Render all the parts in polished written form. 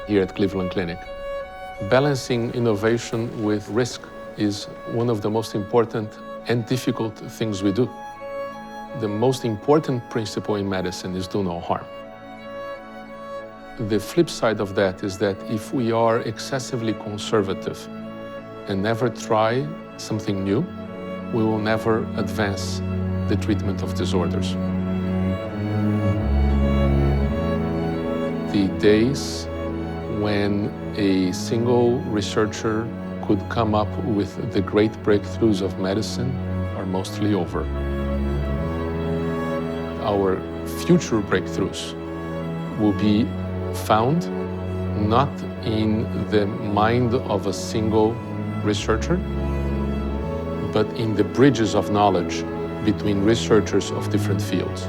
here at Cleveland Clinic. Balancing innovation with risk is one of the most important and difficult things we do. The most important principle in medicine is do no harm. The flip side of that is that if we are excessively conservative and never try something new, we will never advance the treatment of disorders. The days when a single researcher could come up with the great breakthroughs of medicine are mostly over. Our future breakthroughs will be found not in the mind of a single researcher, but in the bridges of knowledge between researchers of different fields.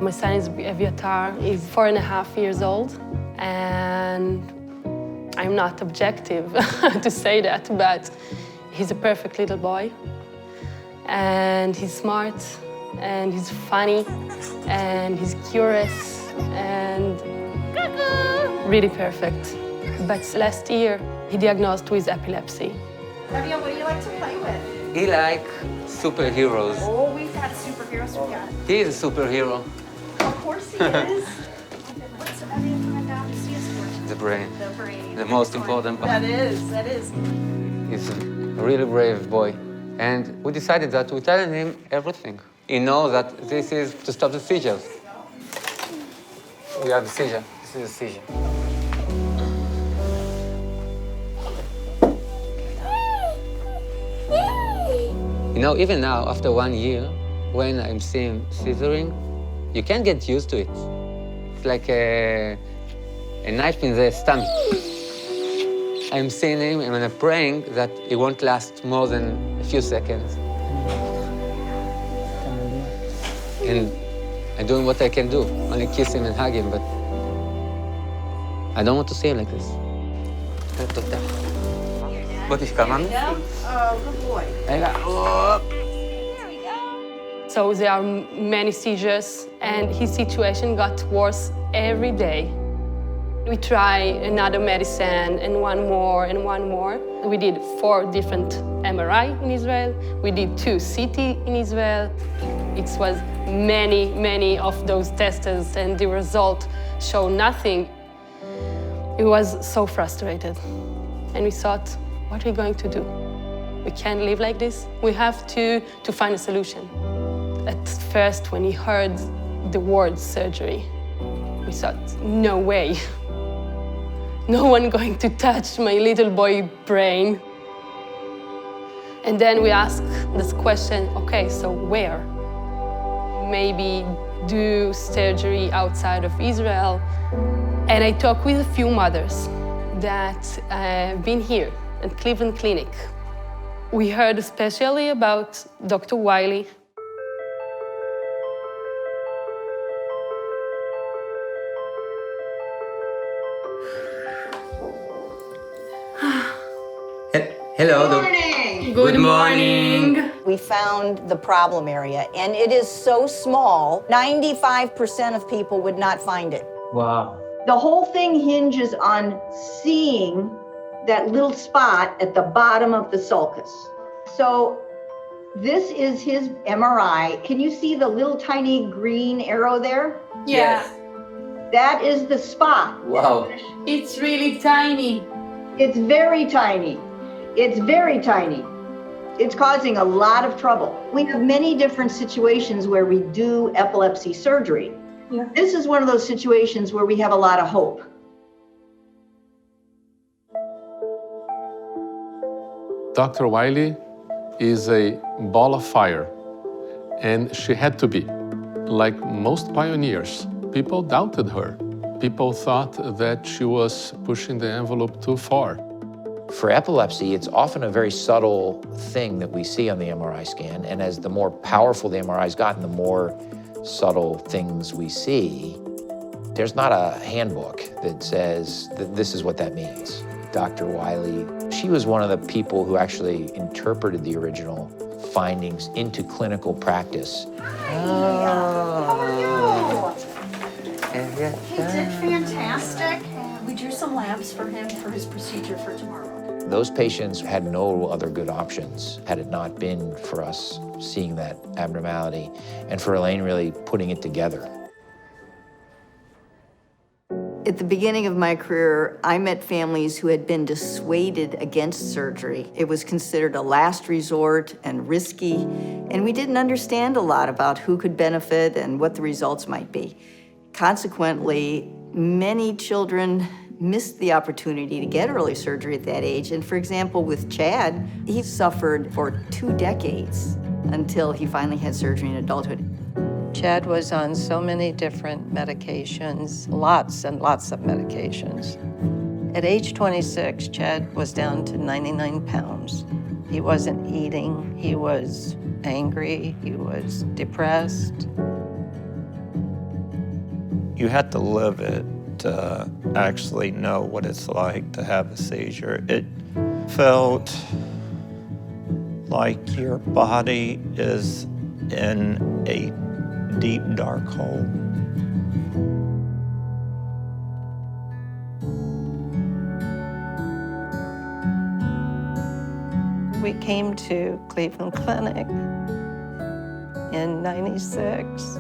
My son is Aviatar. He's 4.5 years old, and I'm not objective to say that, but he's a perfect little boy. And he's smart, and he's funny, and he's curious, and really perfect. But last year, he diagnosed with epilepsy. Avia, what do you like to play with? He like superheroes. Oh, we've got superheroes. We got. He is a superhero. Of course he is. What's Avia find out? Is he a sport? The brain. The brain. The most important part. That is. That is. He's a really brave boy. And we decided that we're telling him everything. He knows that this is to stop the seizures. We have a seizure. This is a seizure. You know, even now, after 1 year, when I'm seeing scissoring, you can't get used to it. It's like a knife in the stomach. I'm seeing him and I'm praying that it won't last more than a few seconds. And I'm doing what I can do, only kiss him and hug him, but I don't want to see him like this. בוא תשכב, מאמי. Oh, good boy. רגע. So there are many seizures, and his situation got worse every day. We try another medicine, and one more, and one more. We did 4 different MRI in Israel. We did 2 CT in Israel. It was many of those tests, and the result showed nothing. He was so frustrated, and we thought, what are we going to do? We can't live like this. We have to find a solution. At first, when he heard the word surgery, we thought, no way. No one going to touch my little boy brain. And then we asked this question, okay, so where? Maybe do surgery outside of Israel. And I talked with a few mothers that have been here at Cleveland Clinic. We heard especially about Dr. Wiley. Hello. Good morning. Good morning. We found the problem area, and it is so small, 95% of people would not find it. Wow. The whole thing hinges on seeing that little spot at the bottom of the sulcus. So this is his MRI. Can you see the little tiny green arrow there? Yes. That is the spot. Wow. It's really tiny. It's very tiny. It's very tiny. It's causing a lot of trouble. We have many different situations where we do epilepsy surgery. Yeah. This is one of those situations where we have a lot of hope. Dr. Wiley is a ball of fire, and she had to be. Like most pioneers, people doubted her. People thought that she was pushing the envelope too far. For epilepsy, it's often a very subtle thing that we see on the MRI scan, and as the more powerful the MRI's gotten, the more subtle things we see. There's not a handbook that says that this is what that means. Dr. Wiley, she was one of the people who actually interpreted the original findings into clinical practice. How are you? He did fantastic. We drew some labs for him for his procedure for tomorrow. Those patients had no other good options had it not been for us seeing that abnormality and for Elaine really putting it together. At the beginning of my career, I met families who had been dissuaded against surgery. It was considered a last resort and risky, and we didn't understand a lot about who could benefit and what the results might be. Consequently, many children missed the opportunity to get early surgery at that age. And for example, with Chad, he suffered for 2 decades until he finally had surgery in adulthood. Chad was on so many different medications, lots and lots of medications. At age 26, Chad was down to 99 pounds. He wasn't eating, he was angry, he was depressed. You have to live it to actually know what it's like to have a seizure. It felt like your body is in a deep, dark hole. We came to Cleveland Clinic in '96,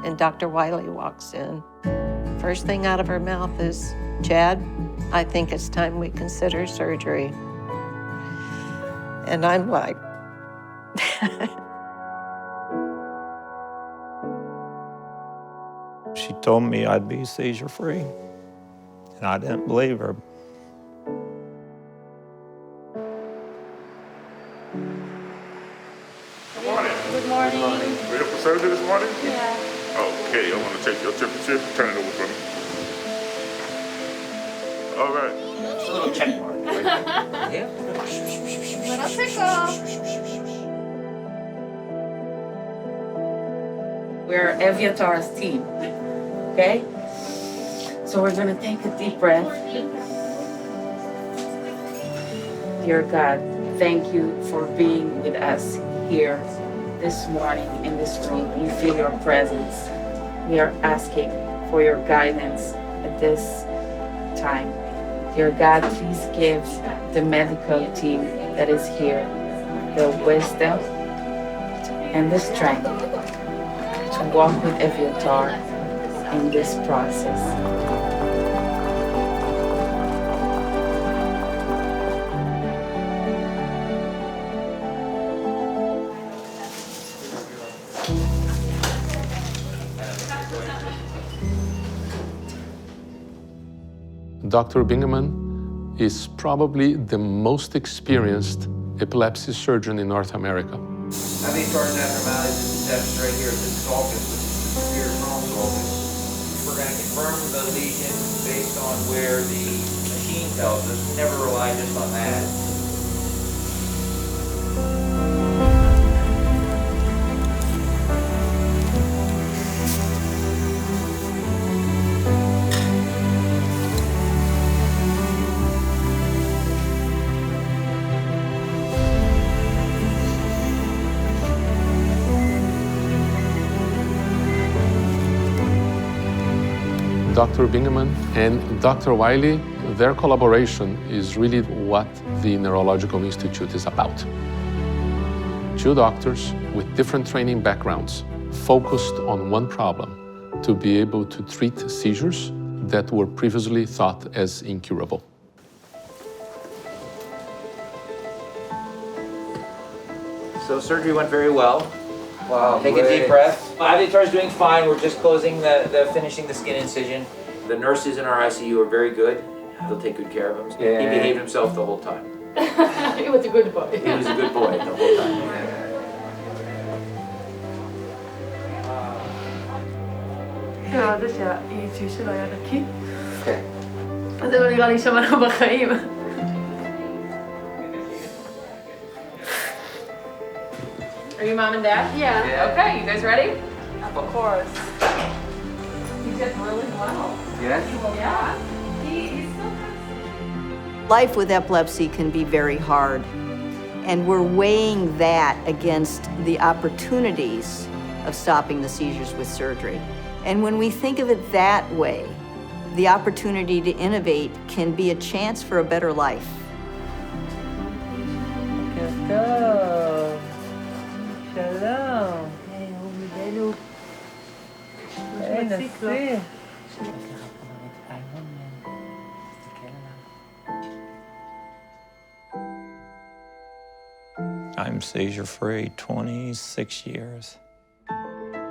and Dr. Wiley walks in. First thing out of her mouth is, "Chad, I think it's time we consider surgery." And I'm like, She told me I'd be seizure-free, and I didn't believe her. Good morning. Ready for surgery this morning? Yeah. Okay, I want to take your temperature. Turn it over for me. All right. Just a little check mark. Yeah. Little tickle. We're Eviatar's team, okay? So we're gonna take a deep breath. Dear God, thank you for being with us here this morning in this room. We feel your presence. We are asking for your guidance at this time. Dear God, please give the medical team that is here the wisdom and the strength to walk with Eviatar in this process. Dr. Bingaman is probably the most experienced epilepsy surgeon in North America. Eviatar's abnormalities is demonstrated right here at this sulcus, which is the superior frontal sulcus. We're going to confirm the lesion based on where the machine tells us. Never rely just on that. Dr. Bingaman and Dr. Wiley, their collaboration is really what the Neurological Institute is about. Two doctors with different training backgrounds focused on one problem, to be able to treat seizures that were previously thought as incurable. So surgery went very well. Wow, Take a deep breath. Avatar's doing fine. We're just closing finishing the skin incision. The nurses in our ICU are very good. They'll take good care of him. Yeah. He behaved himself the whole time. He was a good boy. He was a good boy the whole time. Okay. זה לא נראה לי שמענו בחיים. Are you mom and dad? Yeah. Okay, you guys ready? Of course. He did really well. Yes? Yeah. He's still Life with epilepsy can be very hard, and we're weighing that against the opportunities of stopping the seizures with surgery. And when we think of it that way, the opportunity to innovate can be a chance for a better life. I'm seizure-free 26 years.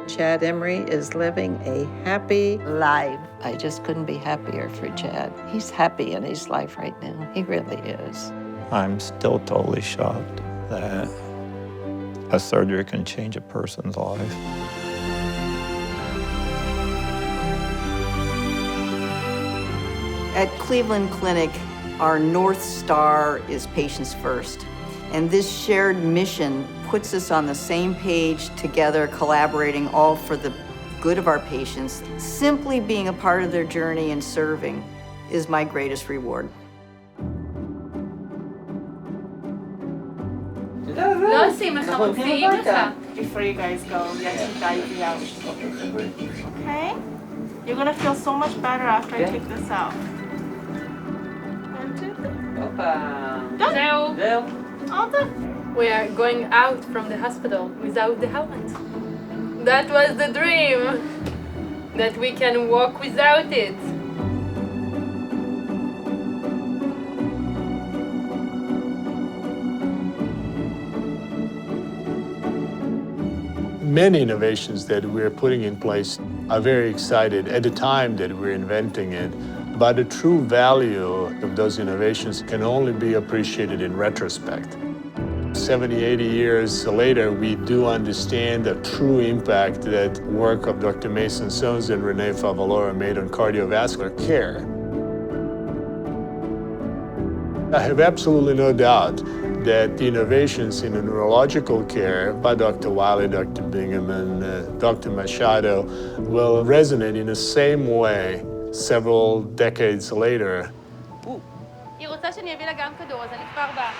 Chad Emery is living a happy life. I just couldn't be happier for Chad. He's happy in his life right now. He really is. I'm still totally shocked that a surgery can change a person's life. At Cleveland Clinic, our North Star is patients first. And this shared mission puts us on the same page together, collaborating all for the good of our patients. Simply being a part of their journey and serving is my greatest reward. לא עושים לך, מוציאים לך. Before you guys go, we actually guide you out. Okay? You're gonna feel so much better after I take this out. זהו. All done. We are going out from the hospital without the helmet. That was the dream, that we can walk without it. Many innovations that we're putting in place are very excited at the time that we're inventing it, but the true value of those innovations can only be appreciated in retrospect. 70, 80 years later, we do understand the true impact that work of Dr. Mason Sones and Renee Favalora made on cardiovascular care. I have absolutely no doubt that the innovations in the neurological care by Dr. Wiley, Dr. Bingaman, Dr. Machado will resonate in the same way several decades later. היא רוצה שאני אביא לה גם כדור, אז אני כבר באה.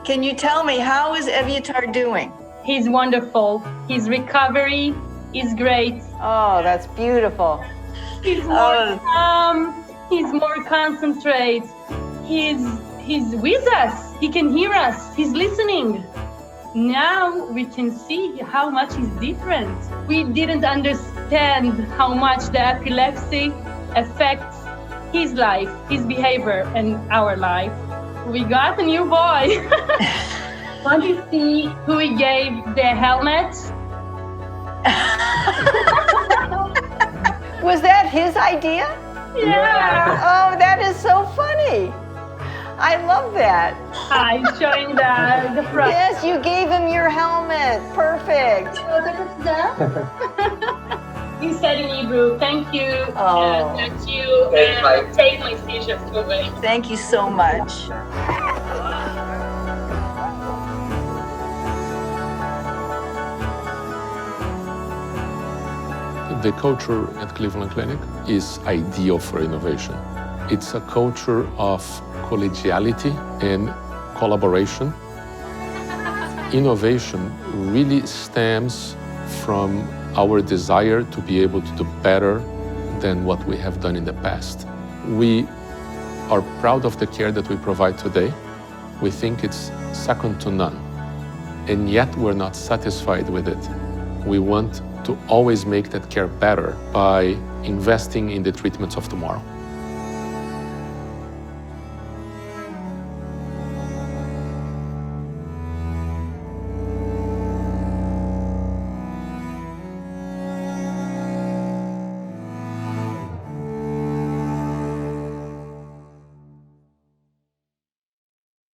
Can you tell me, how is Eviatar doing? He's wonderful. His recovery is great. Oh, that's beautiful. He's more calm. He's more concentrated. He's with us. He can hear us. He's listening. Now we can see how much he's different. We didn't understand how much the epilepsy affects his life, his behavior, and our life. We got a new boy. Want to see who we gave the helmet? Was that his idea? Yeah. Oh, that is so funny. I love that. I'm showing the front. Yes, you gave him your helmet. Perfect. He said in Hebrew, thank you, that you take my seizures away. Thank you so much. The culture at Cleveland Clinic is ideal for innovation. It's a culture of collegiality and collaboration Innovation really stems from our desire to be able to do better than what we have done in the past. We are proud of the care that we provide today. We think it's second to none. And yet we're not satisfied with it. We want to always make that care better by investing in the treatments of tomorrow.